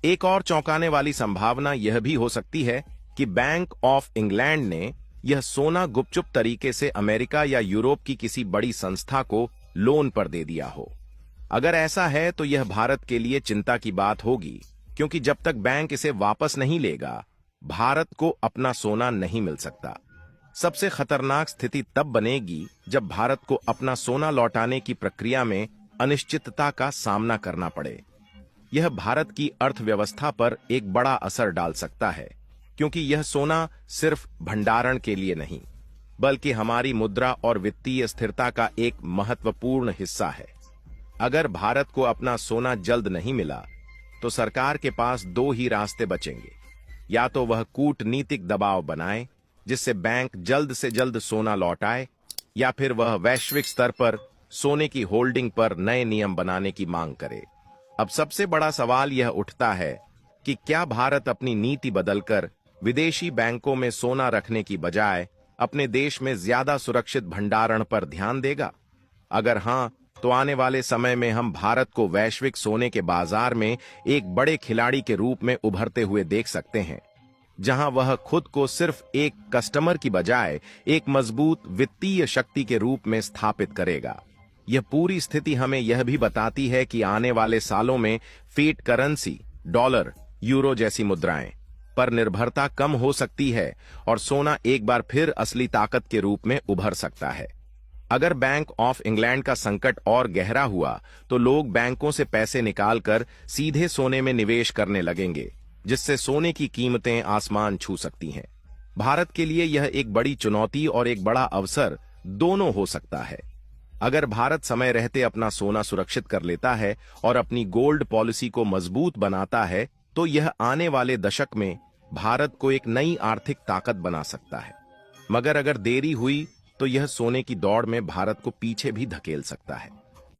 एक और चौंकाने वाली संभावना यह भी हो सकती है कि बैंक ऑफ इंग्लैंड ने यह सोना गुपचुप तरीके से अमेरिका या यूरोप की किसी बड़ी संस्था को लोन पर दे दिया हो। अगर ऐसा है तो यह भारत के लिए चिंता की बात होगी, क्योंकि जब तक बैंक इसे वापस नहीं लेगा, भारत को अपना सोना नहीं मिल सकता। सबसे खतरनाक स्थिति तब बनेगी जब भारत को अपना सोना लौटाने की प्रक्रिया में अनिश्चितता का सामना करना पड़े। यह भारत की अर्थव्यवस्था पर एक बड़ा असर डाल सकता है, क्योंकि यह सोना सिर्फ भंडारण के लिए नहीं, बल्कि हमारी मुद्रा और वित्तीय स्थिरता का एक महत्वपूर्ण हिस्सा है। अगर भारत को अपना सोना जल्द नहीं मिला, तो सरकार के पास दो ही रास्ते बचेंगे। या तो वह कूटनीतिक दबाव बनाए जिससे बैंक जल्द से जल्द सोना लौटाए, या फिर वह वैश्विक स्तर पर सोने की होल्डिंग पर नए नियम बनाने की मांग करे। अब सबसे बड़ा सवाल यह उठता है कि क्या भारत अपनी नीति बदलकर विदेशी बैंकों में सोना रखने की बजाय अपने देश में ज्यादा सुरक्षित भंडारण पर ध्यान देगा? अगर हां, तो आने वाले समय में हम भारत को वैश्विक सोने के बाजार में एक बड़े खिलाड़ी के रूप में उभरते हुए देख सकते हैं, जहां वह खुद को सिर्फ एक कस्टमर की बजाय एक मजबूत वित्तीय शक्ति के रूप में स्थापित करेगा। यह पूरी स्थिति हमें यह भी बताती है कि आने वाले सालों में फिएट करेंसी, डॉलर, यूरो जैसी मुद्राएं पर निर्भरता कम हो सकती है और सोना एक बार फिर असली ताकत के रूप में उभर सकता है। अगर बैंक ऑफ इंग्लैंड का संकट और गहरा हुआ, तो लोग बैंकों से पैसे निकालकर सीधे सोने में निवेश करने लगेंगे, जिससे सोने की कीमतें आसमान छू सकती हैं। भारत के लिए यह एक बड़ी चुनौती और एक बड़ा अवसर दोनों हो सकता है। अगर भारत समय रहते अपना सोना सुरक्षित कर लेता है और अपनी गोल्ड पॉलिसी को मजबूत बनाता है, तो यह आने वाले दशक में भारत को एक नई आर्थिक ताकत बना सकता है। मगर अगर देरी हुई, तो यह सोने की दौड़ में भारत को पीछे भी धकेल सकता है।